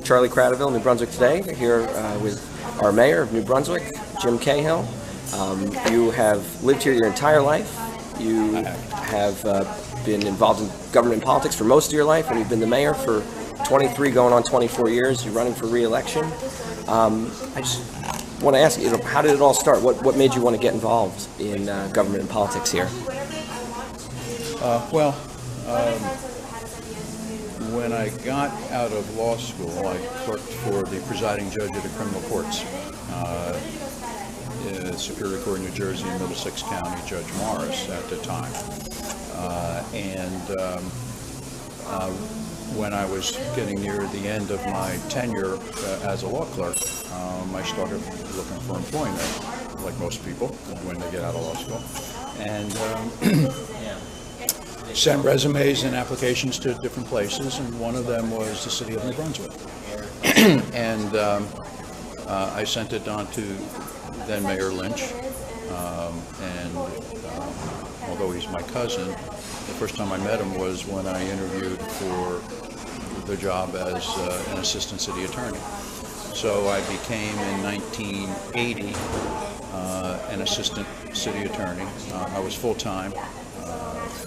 Charlie Cradaville, New Brunswick Today, here with our mayor of New Brunswick, Jim Cahill. You have lived here your entire life. You have been involved in government and politics for most of your life, and you've been the mayor for 23 going on 24 years. You're running for re-election. I just want to ask you, how did it all start? What made you want to get involved in government and politics here? When I got out of law school, I clerked for the presiding judge of the criminal courts, Superior Court of New Jersey and Middlesex County, Judge Morris at the time. When I was getting near the end of my tenure as a law clerk, I started looking for employment, like most people when they get out of law school, and sent resumes and applications to different places, and one of them was the city of New Brunswick. And I sent it on to then Mayor Lynch, and although he's my cousin, the first time I met him was when I interviewed for the job as an assistant city attorney. So I became in 1980 an assistant city attorney. I was full-time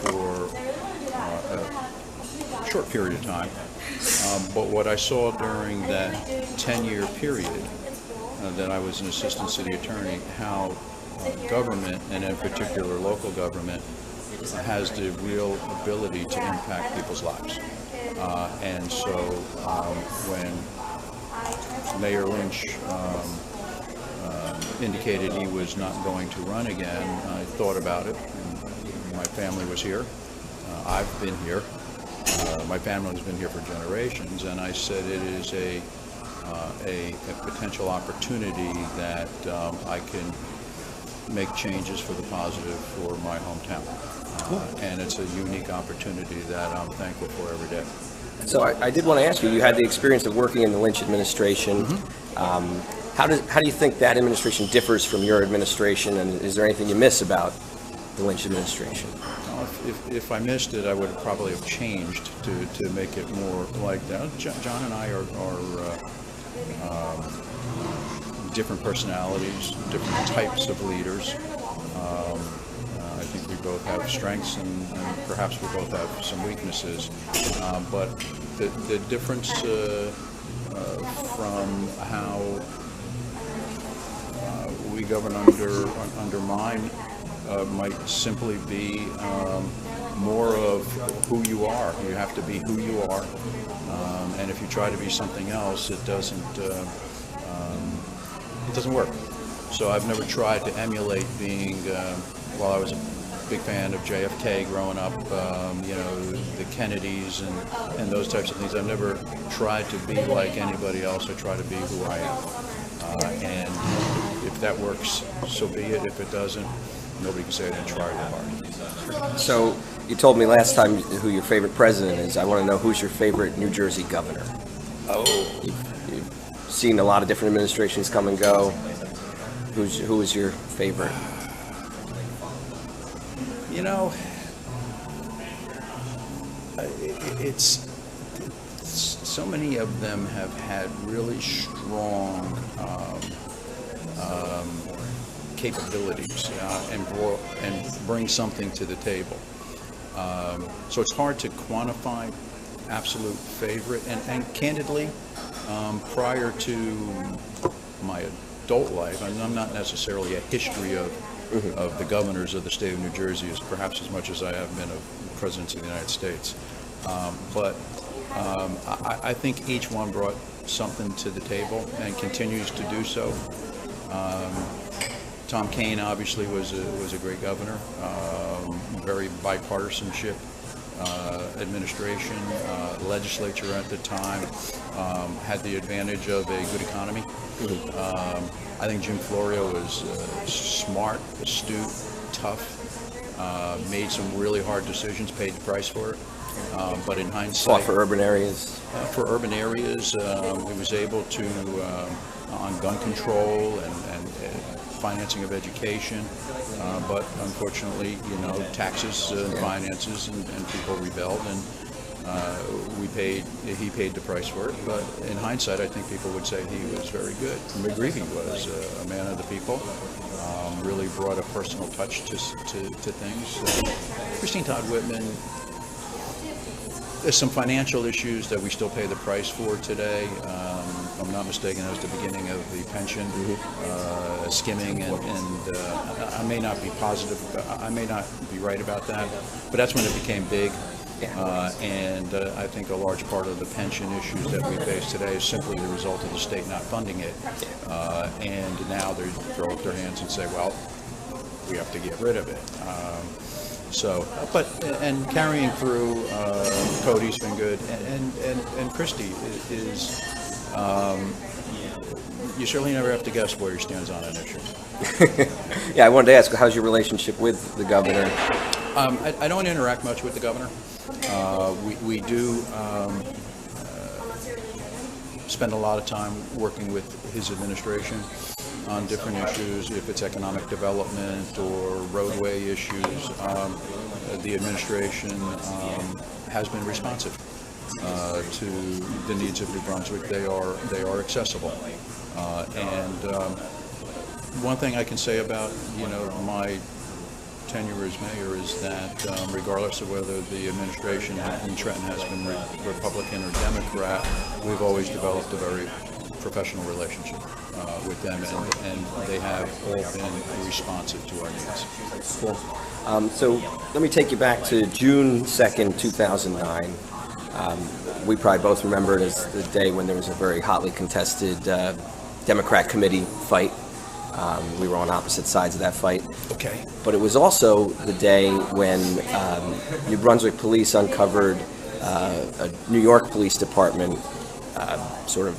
for a short period of time, but what I saw during that 10-year period that I was an assistant city attorney, how government, and in particular local government, has the real ability to impact people's lives. And so when Mayor Lynch indicated he was not going to run again, I thought about it. My family was here. I've been here. My family's been here for generations, and I said it is a potential opportunity that I can make changes for the positive for my hometown. And it's a unique opportunity that I'm thankful for every day. So I did want to ask you, you had the experience of working in the Lynch administration. How do you think that administration differs from your administration, and is there anything you miss about the Lynch administration? If I missed it, I would probably have changed to make it more like that. John and I are different personalities, different types of leaders. I think we both have strengths, and perhaps we both have some weaknesses. But the difference from how we govern under mine might simply be more of who you are. You have to be who you are, and if you try to be something else, it doesn't work. So I've never tried to emulate being. While I was a big fan of JFK growing up, the Kennedys and those types of things, I've never tried to be like anybody else. I try to be who I am, and if that works, so be it. If it doesn't, nobody can say I didn't try real hard. So you told me last time who your favorite president is. I want to know who's your favorite New Jersey governor. You've seen a lot of different administrations come and go. Who is your favorite? You know, it's so many of them have had really strong capabilities and bring something to the table. So it's hard to quantify absolute favorite. And candidly, prior to my adult life, I'm not necessarily a history of the governors of the state of New Jersey as perhaps as much as I have been of presidents of the United States. But I think each one brought something to the table and continues to do so. Tom Kean obviously was a great governor, very bipartisanship administration, legislature at the time, had the advantage of a good economy. I think Jim Florio was smart, astute, tough, made some really hard decisions, paid the price for it. But in hindsight, fought for urban areas. He was able to, on gun control and financing of education, but unfortunately, taxes and finances, and people rebelled, he paid the price for it, but in hindsight, I think people would say he was very good. McGreevy was a man of the people, really brought a personal touch to things. Christine Todd Whitman, there's some financial issues that we still pay the price for today. If I'm not mistaken, that was the beginning of the pension skimming, and I may not be positive, I may not be right about that, but that's when it became big. And I think a large part of the pension issues that we face today is simply the result of the state not funding it. And now they throw up their hands and say, well, we have to get rid of it. And carrying through, Cody's been good, and Christie is, you certainly never have to guess where he stands on an issue. Yeah, I wanted to ask, how's your relationship with the governor? I don't interact much with the governor. We do spend a lot of time working with his administration on different issues, if it's economic development or roadway issues. The administration has been responsive to the needs of New Brunswick. They are accessible. One thing I can say about my tenure as mayor is that regardless of whether the administration in Trenton has been Republican or Democrat, we've always developed a very professional relationship with them, and they have all been responsive to our needs. Cool. So let me take you back to June 2nd, 2009. We probably both remember it as the day when there was a very hotly contested Democrat committee fight. We were on opposite sides of that fight. Okay. But it was also the day when New Brunswick police uncovered a New York Police Department sort of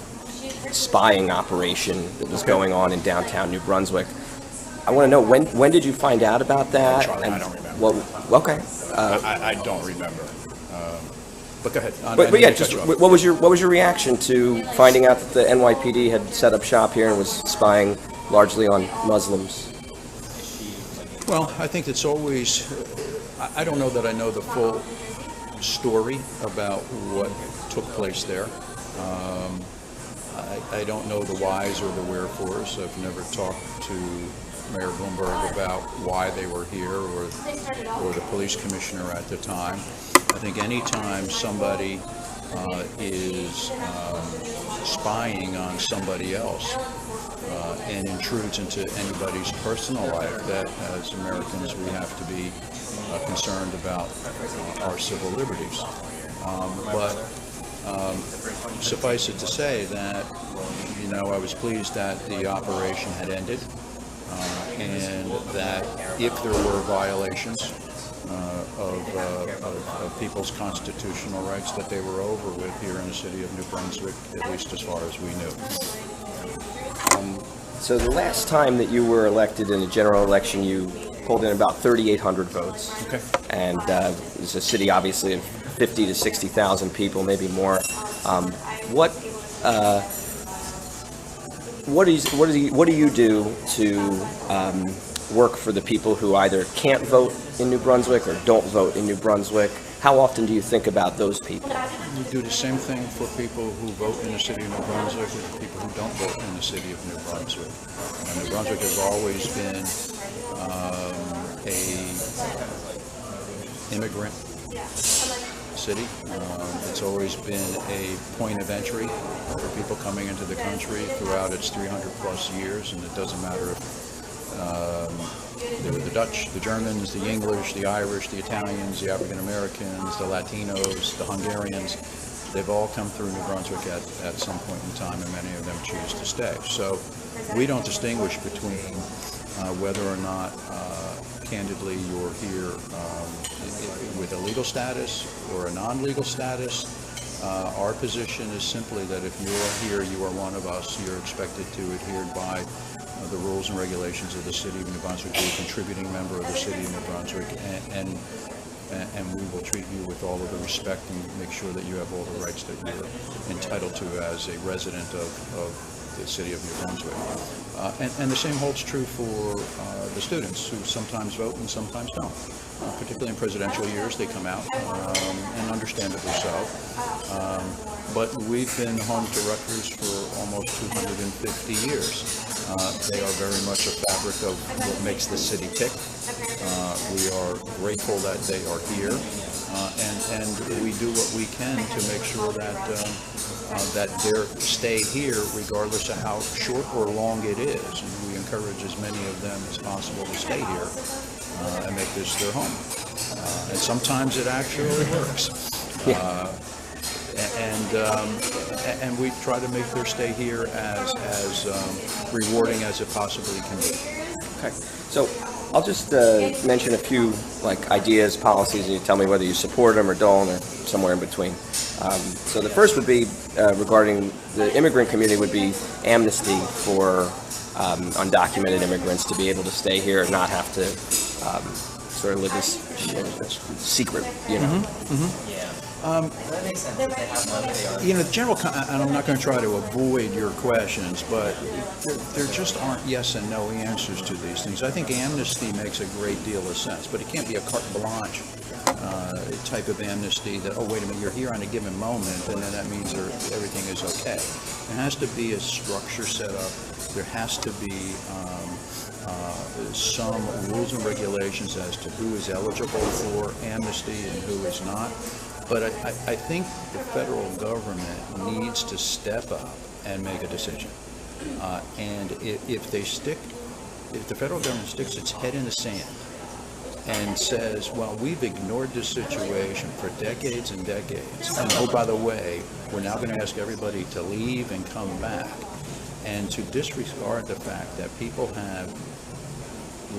spying operation that was going on in downtown New Brunswick. I want to know, when did you find out about that? Charlie, I don't remember. Well, okay. I don't remember. But go ahead. But yeah, just what was your reaction to finding out that the NYPD had set up shop here and was spying largely on Muslims? Well, I think it's always, I don't know that I know the full story about what took place there. I don't know the whys or the wherefores. I've never talked to Mayor Bloomberg about why they were here or the police commissioner at the time. I think anytime somebody is spying on somebody else and intrudes into anybody's personal life, that as Americans we have to be concerned about our civil liberties. But suffice it to say that, I was pleased that the operation had ended, and that if there were violations of people's constitutional rights, that they were over with here in the city of New Brunswick, at least as far as we knew. So the last time that you were elected in a general election, you pulled in about 3,800 votes. Okay. And it's a city, obviously, of 50 to 60,000 people, maybe more. What do you do to work for the people who either can't vote in New Brunswick or don't vote in New Brunswick? How often do you think about those people? We do the same thing for people who vote in the city of New Brunswick as people who don't vote in the city of New Brunswick. And New Brunswick has always been a immigrant city. It's always been a point of entry for people coming into the country throughout its 300 plus years, and it doesn't matter if they were the Dutch, the Germans, the English, the Irish, the Italians, the African Americans, the Latinos, the Hungarians. They've all come through New Brunswick at some point in time, and many of them choose to stay. So we don't distinguish between whether or not, candidly, you're here with a legal status or a non-legal status. Our position is simply that if you're here, you are one of us. You're expected to adhere by the rules and regulations of the city of New Brunswick, be a contributing member of the city of New Brunswick, and we will treat you with all of the respect and make sure that you have all the rights that you're entitled to as a resident of the city of New Brunswick. And the same holds true for the students, who sometimes vote and sometimes don't. Particularly in presidential years, they come out, and understandably so. But we've been home to Rutgers for almost 250 years. They are very much a fabric of what makes the city tick. We are grateful that they are here, and we do what we can to make sure that that their stay here, regardless of how short or long it is, and we encourage as many of them as possible to stay here and make this their home. And sometimes it actually works. And we try to make their stay here as rewarding as it possibly can be. Okay, so I'll just mention a few ideas, policies, and you tell me whether you support them or don't, or somewhere in between. So the first would be regarding the immigrant community would be amnesty for undocumented immigrants to be able to stay here and not have to sort of live this secret, you know. The general, and I'm not going to try to avoid your questions, but there just aren't yes and no answers to these things. I think amnesty makes a great deal of sense, but it can't be a carte blanche type of amnesty that, oh, wait a minute, you're here on a given moment, and then that means everything is okay. There has to be a structure set up. There has to be some rules and regulations as to who is eligible for amnesty and who is not. But I think the federal government needs to step up and make a decision. And if the federal government sticks its head in the sand and says, well, we've ignored this situation for decades and decades, and oh, by the way, we're now going to ask everybody to leave and come back, and to disregard the fact that people have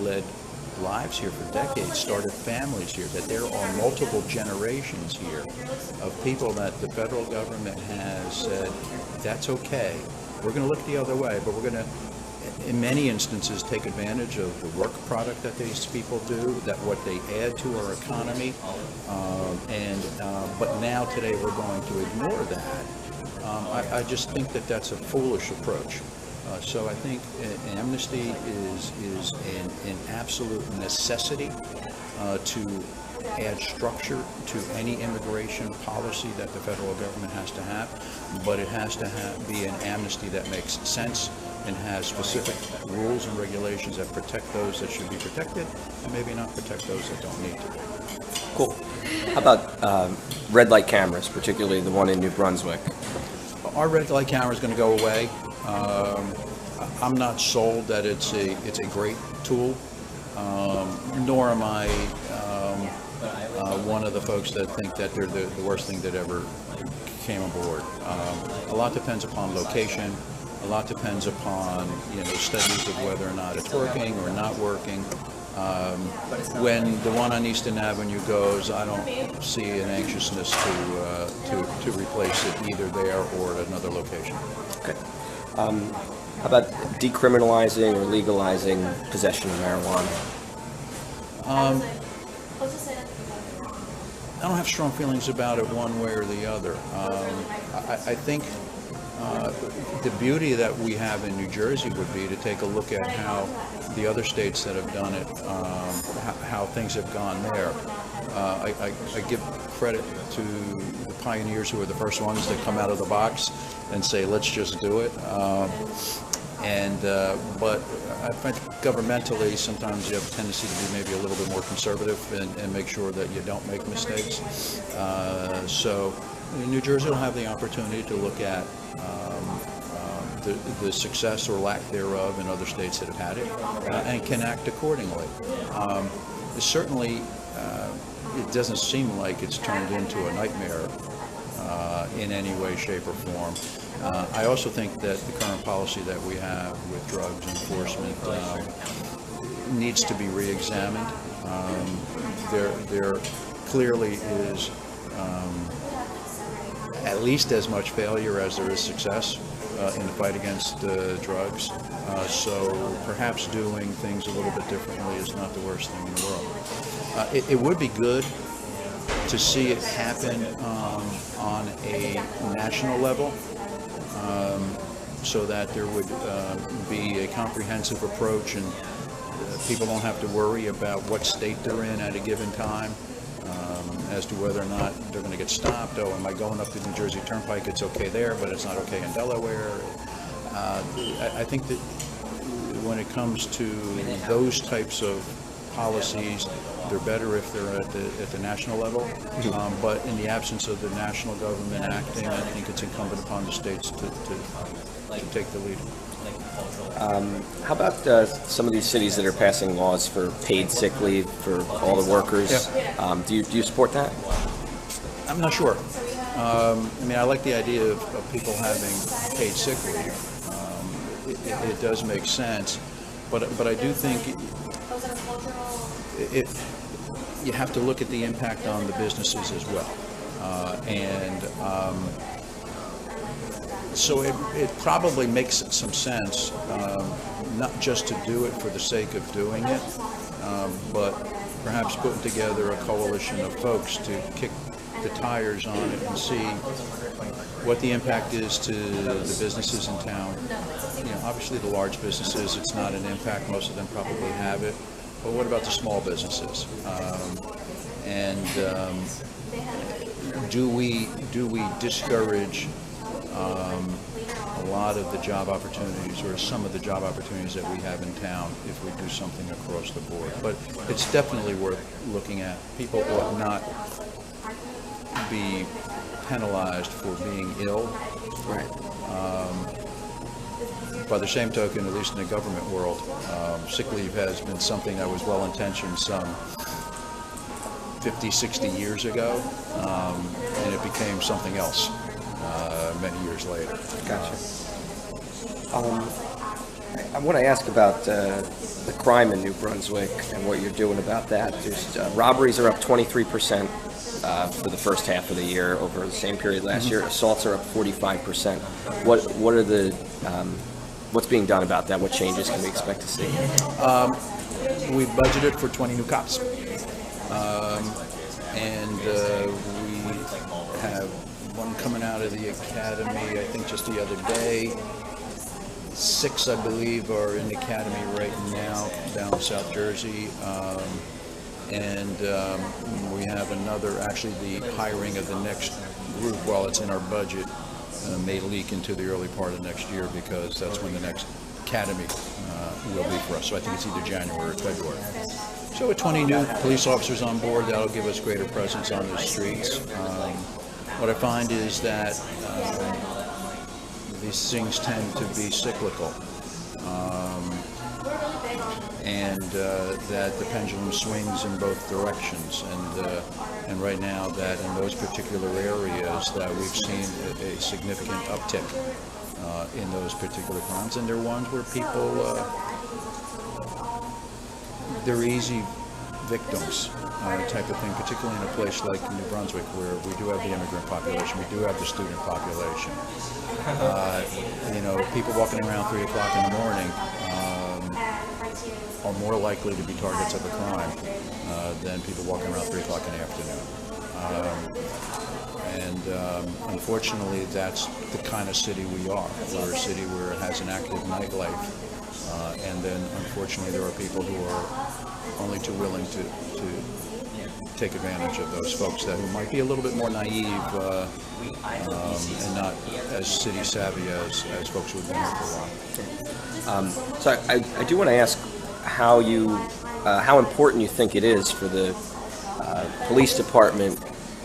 led lives here for decades, started families here, that there are multiple generations here of people that the federal government has said, that's okay, we're going to look the other way, but we're going to, in many instances, take advantage of the work product that these people do, that what they add to our economy, but now today we're going to ignore that. I just think that that's a foolish approach. So I think amnesty is an absolute necessity to add structure to any immigration policy that the federal government has to have, but it has to be an amnesty that makes sense and has specific rules and regulations that protect those that should be protected and maybe not protect those that don't need to be. Cool. How about red light cameras, particularly the one in New Brunswick? Our red light camera is going to go away. I'm not sold that it's a great tool, nor am I one of the folks that think that they're the worst thing that ever came aboard. A lot depends upon location. A lot depends upon studies of whether or not it's working or not working. When the one on Easton Avenue goes, I don't see an anxiousness to replace it either there or at another location. Okay. How about decriminalizing or legalizing possession of marijuana? I don't have strong feelings about it one way or the other. I think the beauty that we have in New Jersey would be to take a look at how the other states that have done it, how things have gone there. I give credit to the pioneers who are the first ones that come out of the box and say, let's just do it. But I find governmentally, sometimes you have a tendency to be maybe a little bit more conservative and make sure that you don't make mistakes. So New Jersey will have the opportunity to look at the success or lack thereof in other states that have had it and can act accordingly. Certainly, it doesn't seem like it's turned into a nightmare in any way, shape, or form. I also think that the current policy that we have with drugs enforcement needs to be re-examined. There clearly is at least as much failure as there is success in the fight against drugs. So perhaps doing things a little bit differently is not the worst thing in the world. It would be good to see it happen on a national level. so that there would be a comprehensive approach, and people don't have to worry about what state they're in at a given time, as to whether or not they're going to get stopped. Oh, am I going up the New Jersey Turnpike? It's okay there, but it's not okay in Delaware. I think that when it comes to those types of policies, they're better if they're at the national level. But in the absence of the national government acting, I think it's incumbent upon the states to take the lead. How about some of these cities that are passing laws for paid sick leave for all the workers? Yeah. Do you support that? I'm not sure. I mean, I like the idea of people having paid sick leave. It does make sense, but I do think you have to look at the impact on the businesses as well, so it probably makes some sense, not just to do it for the sake of doing it, but perhaps putting together a coalition of folks to kick the tires on it and see what the impact is to the businesses in town. You know, obviously the large businesses, it's not an impact. Most of them probably have it. But what about the small businesses? Do we discourage a lot of the job opportunities, or some of the job opportunities that we have in town, if we do something across the board? But it's definitely worth looking at. People ought not be penalized for being ill. Right. By the same token, at least in the government world, sick leave has been something that was well-intentioned some 50, 60 years ago, and it became something else many years later. Gotcha. I want to ask about the crime in New Brunswick and what you're doing about that. There's, robberies are up 23% for the first half of the year over the same period last year. Assaults are up 45%. What are the what's being done about that? What changes can we expect to see? We budgeted for 20 new cops, and we have one coming out of the academy, I think just the other day. 6, I believe, are in the academy right now down in South Jersey. And we have another, actually the hiring of the next group, while it's in our budget, may leak into the early part of next year, because that's when the next academy will be for us. So I think it's either January or February. So with 20 new police officers on board, that'll give us greater presence on the streets. What I find is that these things tend to be cyclical. And that the pendulum swings in both directions, and right now that in those particular areas that we've seen a significant uptick in those particular crimes, and they're ones where people they're easy victims type of thing, particularly in a place like New Brunswick, where we do have the immigrant population, we do have the student population. You know, people walking around 3 o'clock in the morning are more likely to be targets of a crime than people walking around 3 o'clock in the afternoon. Unfortunately, that's the kind of city we are. We're a city where it has an active nightlife, and then unfortunately there are people who are only too willing to take advantage of those folks who might be a little bit more naive and not as city savvy as folks who have been here for a while. So I do want to ask how important you think it is for the police department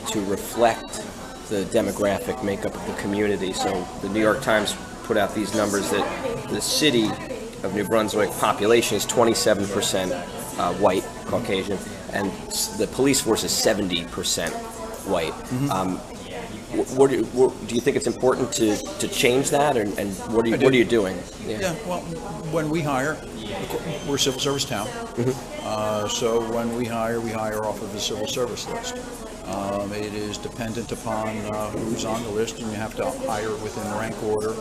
to reflect the demographic makeup of the community. So the New York Times put out these numbers that the city of New Brunswick population is 27% white, Caucasian, and the police force is 70% white. Do you think it's important to change that, and what are you doing? Yeah, well, when we hire, we're a civil service town, so when we hire off of the civil service list. It is dependent upon who's on the list, and you have to hire within rank order,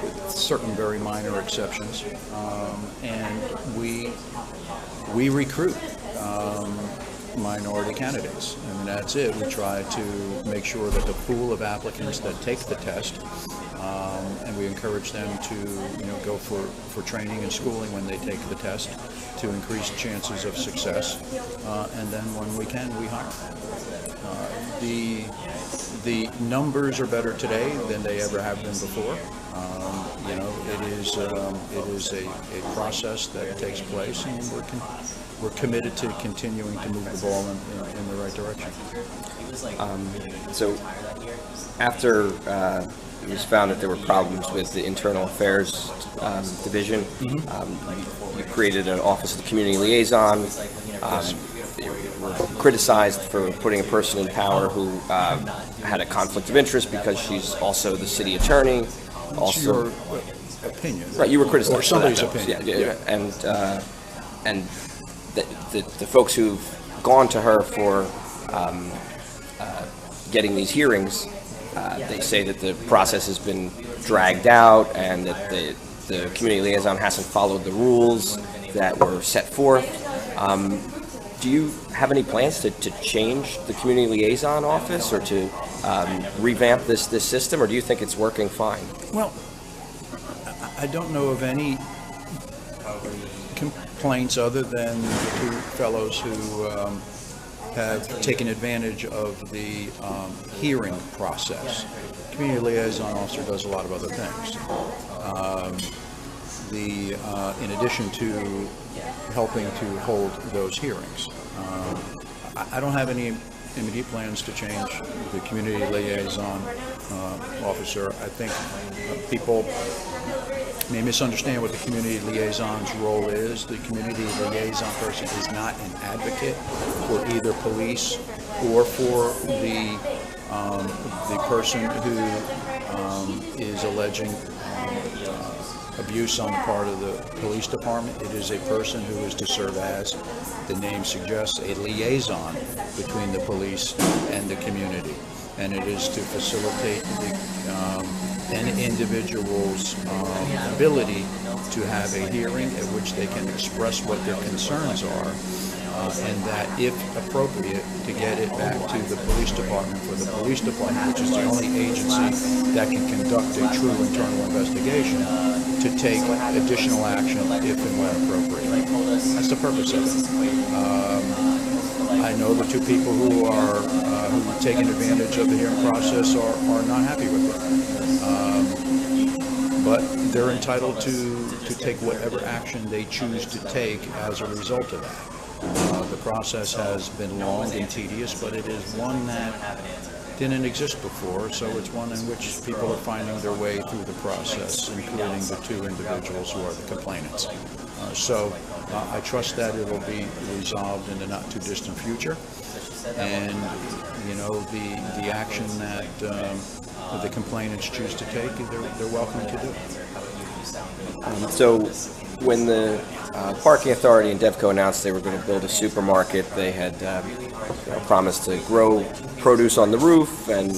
with certain very minor exceptions. And we recruit minority candidates, and that's it. We try to make sure that the pool of applicants that take the test and we encourage them to go for training and schooling when they take the test to increase chances of success. And then when we can, we hire. The numbers are better today than they ever have been before. It is a process that takes place, and we're committed to continuing to move the ball in the right direction. So after it was found that there were problems with the internal affairs division, you created an Office of the Community Liaison. You were criticized for putting a person in power who had a conflict of interest because she's also the city attorney. Also, your opinion, right? You were criticized or somebody's for that, opinion, yeah. And the folks who've gone to her for getting these hearings, they say that the process has been dragged out and that the community liaison hasn't followed the rules that were set forth. Do you have any plans to change the community liaison office or to revamp this system, or do you think it's working fine? Well, I don't know of any complaints other than the two fellows who have taken advantage of the hearing process. The community liaison officer does a lot of other things. In addition to helping to hold those hearings. I don't have any immediate plans to change the community liaison officer. I think people may misunderstand what the community liaison's role is. The community liaison person is not an advocate for either police or for the person who is alleging abuse on the part of the police department. It is a person who is to serve as, the name suggests, a liaison between the police and the community. And it is to facilitate an individual's ability to have a hearing at which they can express what their concerns are, and that, if appropriate, to get it back to the police department for the police department, which is the only agency that can conduct a true internal investigation, to take additional action if and when appropriate. That's the purpose of it. I know the two people who are who've taken advantage of the hearing process are not happy with it. But they're entitled to take whatever action they choose to take as a result of that. The process has been long and tedious, but it is one that didn't exist before, so it's one in which people are finding their way through the process, including the two individuals who are the complainants. So I trust that it will be resolved in the not too distant future, and the action that the complainants choose to take, they're welcome to do. So when the Parking Authority and DevCo announced they were going to build a supermarket, they had promised to grow produce on the roof, and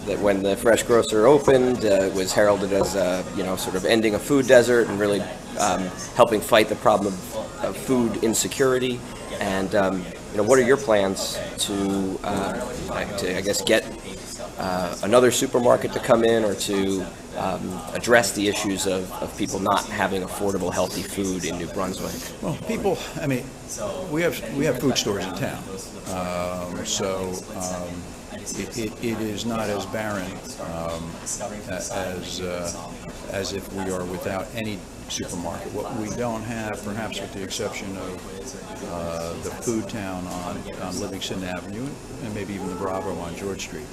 that when the fresh grocer opened, it was heralded as sort of ending a food desert and really helping fight the problem of food insecurity. And what are your plans to I guess get another supermarket to come in, or to address the issues of people not having affordable, healthy food in New Brunswick? Well, we have food stores in town, so it is not as barren as if we are without any supermarket. What we don't have, perhaps with the exception of the Food Town on Livingston Avenue, and maybe even the Bravo on George Street,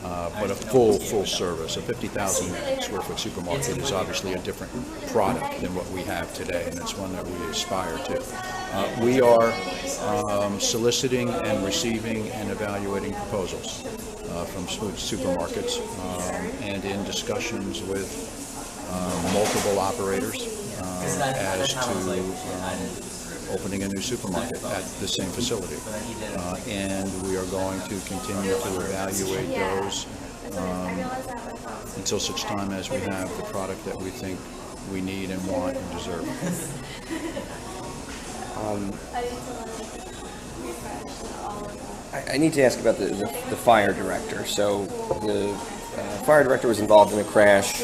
but a full service. A 50,000 square foot supermarket is obviously a different product than what we have today, and it's one that we aspire to. We are soliciting and receiving and evaluating proposals from supermarkets, and in discussions with multiple operators as to opening a new supermarket at the same facility. And we are going to continue to evaluate those until such time as we have the product that we think we need and want and deserve. I need to ask about the fire director. So the fire director was involved in a crash.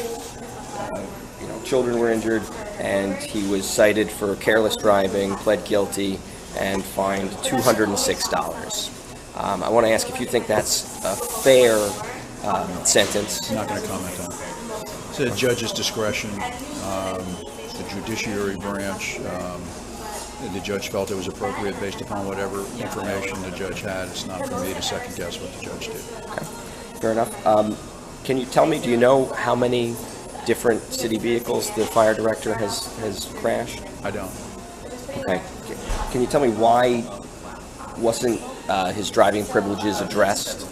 Children were injured, and he was cited for careless driving, pled guilty, and fined $206. I want to ask if you think that's a fair sentence. I'm not going to comment on it. It's a judge's discretion. The judiciary branch, the judge felt it was appropriate based upon whatever information the judge had. It's not for me to second guess what the judge did. Okay, fair enough. Can you tell me, do you know how many different city vehicles the fire director has crashed? I don't. Okay. Can you tell me why wasn't his driving privileges addressed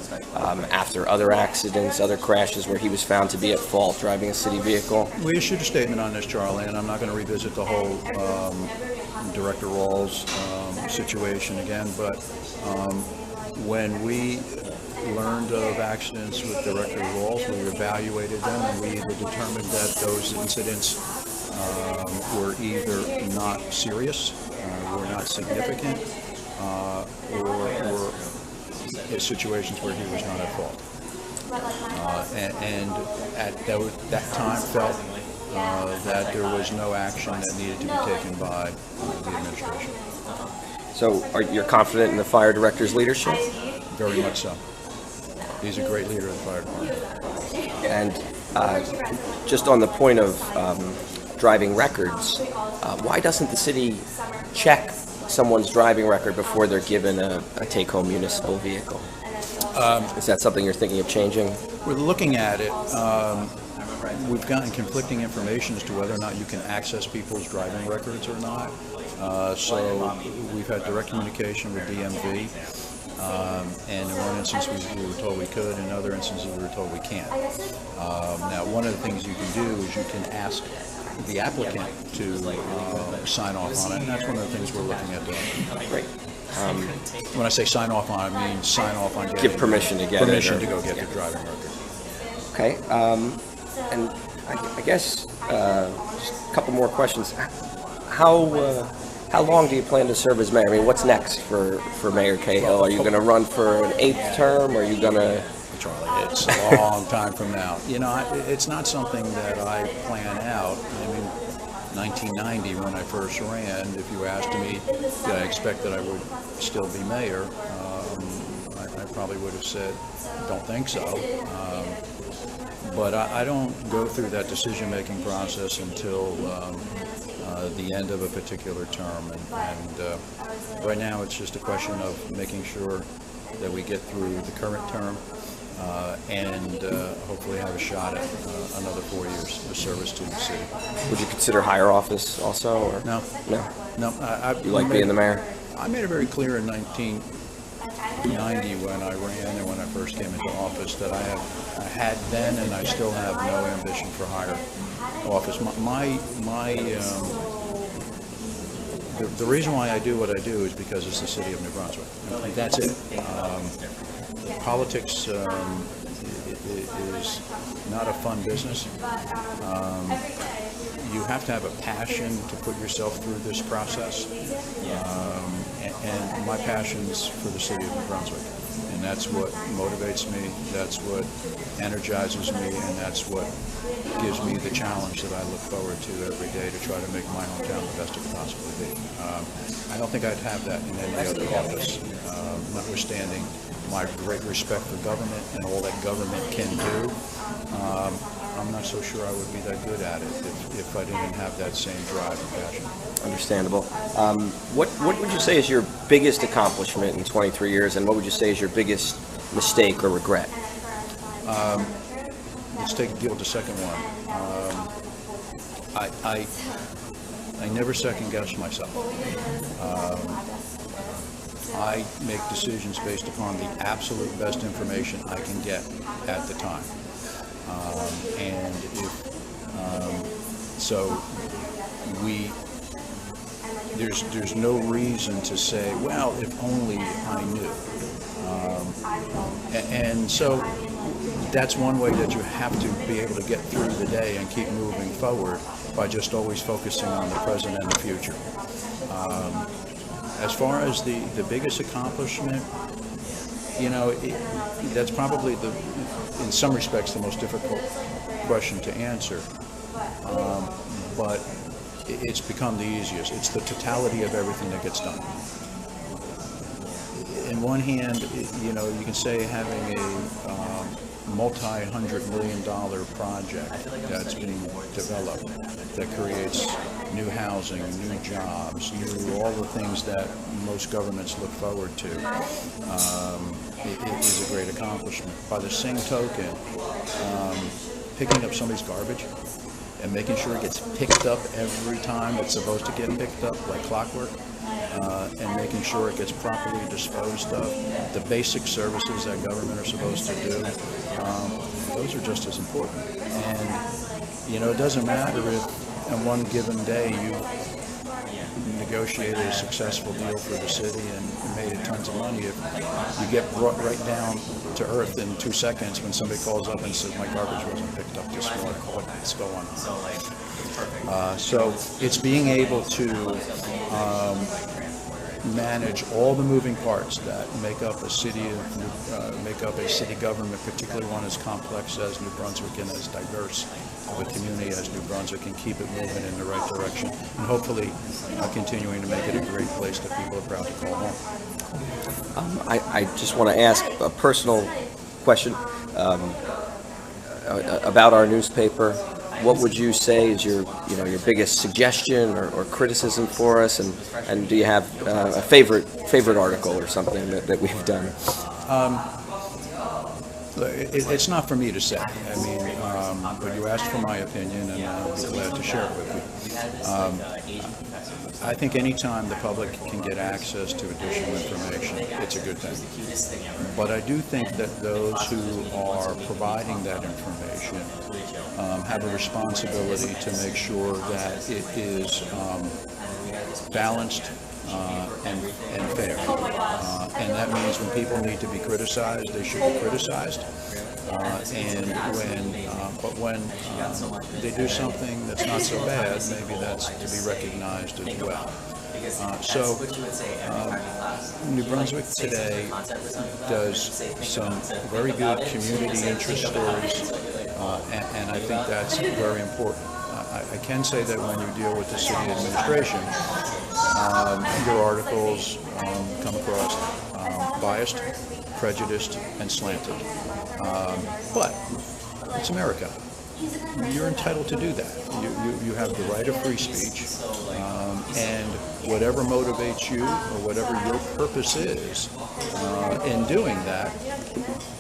after other accidents, other crashes where he was found to be at fault driving a city vehicle? We issued a statement on this, Charlie, and I'm not going to revisit the whole Director Rawls situation again, but when we learned of accidents with Director Rawls, we evaluated them, and we either determined that those incidents were either not serious, were not significant, or were situations where he was not at fault. And at that time felt that there was no action that needed to be taken by the administration. So you're confident in the fire director's leadership? Very much so. He's a great leader of the fire department. And just on the point of driving records, why doesn't the city check someone's driving record before they're given a take-home municipal vehicle? Is that something you're thinking of changing? We're looking at it. We've gotten conflicting information as to whether or not you can access people's driving records or not. So we've had direct communication with DMV. And in one instance we were told we could, in other instances we were told we can't. Now, one of the things you can do is you can ask the applicant to sign off on it, and that's one of the things we're looking at doing. Great. When I say sign off on it, I mean sign off on getting Give permission to get permission it. to go get the driving record. Okay. And I guess just a couple more questions. How long do you plan to serve as mayor? I mean, what's next for Mayor Cahill? Are you going to run for an 8th term? Are you going to... Charlie, it's a long time from now. You know, it's not something that I plan out. I mean, 1990 when I first ran, if you asked me, did I expect that I would still be mayor, I probably would have said, don't think so. But I don't go through that decision-making process until the end of a particular term, and right now it's just a question of making sure that we get through the current term and hopefully have a shot at another 4 years of service to the city. Would you consider higher office also? Or? No. You like being the mayor? I made it very clear in 1990 when I ran and when I first came into office that I had then and I still have no ambition for higher office. The reason why I do what I do is because it's the city of New Brunswick. And that's it. Politics is not a fun business. You have to have a passion to put yourself through this process. And my passion is for the city of New Brunswick. And that's what motivates me, that's what energizes me, and that's what gives me the challenge that I look forward to every day to try to make my hometown the best it could possibly be. I don't think I'd have that in any other office, notwithstanding my great respect for government and all that government can do. I'm not so sure I would be that good at it if I didn't have that same drive and passion. Understandable. What would you say is your biggest accomplishment in 23 years, and what would you say is your biggest mistake or regret? Let's deal with the second one. I never second guess myself. I make decisions based upon the absolute best information I can get at the time. And there's no reason to say, well, if only I knew. And so that's one way that you have to be able to get through the day and keep moving forward by just always focusing on the present and the future. As far as the biggest accomplishment, you know, that's probably in some respects, the most difficult question to answer. But it's become the easiest. It's the totality of everything that gets done. In one hand, you know, you can say having a multi-$100 million project that's being developed that creates new housing, new jobs, all the things that most governments look forward to. It is a great accomplishment. By the same token, picking up somebody's garbage and making sure it gets picked up every time it's supposed to get picked up like clockwork, and making sure it gets properly disposed of, the basic services that government are supposed to do, those are just as important. And, you know, it doesn't matter if on one given day you negotiated a successful deal for the city and made it tons of money. If you get brought right down to earth in 2 seconds when somebody calls up and says, my garbage wasn't picked up this morning, what's going on? So it's being able to manage all the moving parts that make up a city, make up a city government, particularly one as complex as New Brunswick and as diverse of a community as New Brunswick, and keep it moving in the right direction, and hopefully continuing to make it a great place that people are proud to call home. I just want to ask a personal question about our newspaper. What would you say is your biggest suggestion or criticism for us, and do you have a favorite article or something that we've done? It's not for me to say. I mean, but you asked for my opinion, and I'll be glad to share it with you. I think anytime the public can get access to additional information, it's a good thing. But I do think that those who are providing that information have a responsibility to make sure that it is balanced and fair. And that means when people need to be criticized, they should be criticized. But when they do something that's not so bad, maybe that's to be recognized as well. So New Brunswick Today does some very good community interest stories, and I think that's very important. I can say that when you deal with the city administration, your articles come across biased, prejudiced, and slanted. But it's America. You're entitled to do that. You have the right of free speech, and whatever motivates you or whatever your purpose is in doing that,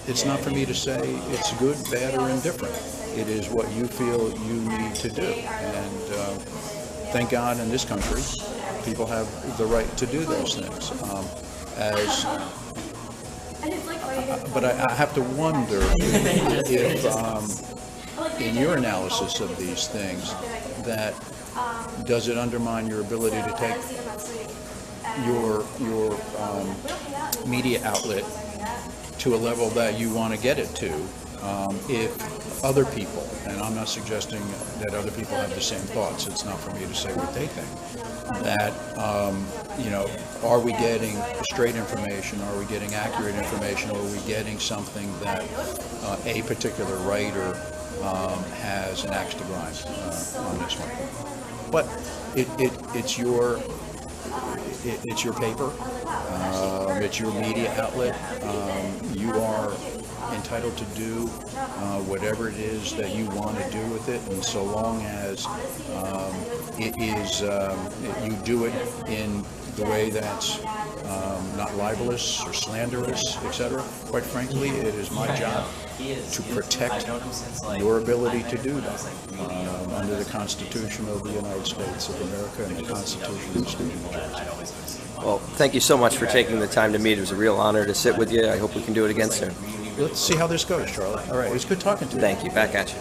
it's not for me to say it's good, bad, or indifferent. It is what you feel you need to do. And thank God in this country, people have the right to do those things. But I have to wonder if in your analysis of these things, that does it undermine your ability to take your media outlet to a level that you want to get it to, if other people, and I'm not suggesting that other people have the same thoughts, it's not for me to say what they think, that, are we getting straight information, are we getting accurate information, or are we getting something that a particular writer has an axe to grind on this one. But it's your paper, it's your media outlet. You are entitled to do whatever it is that you want to do with it, and so long as it is you do it in the way that's not libelous or slanderous, etc. Quite frankly, it is my job to protect your ability to do that under the Constitution of the United States of America and the Constitution of the State of New Jersey. Well, thank you so much for taking the time to meet. It was a real honor to sit with you. I hope we can do it again soon. Let's see how this goes, Charlie. All right, it was good talking to you. Thank you. Back at you.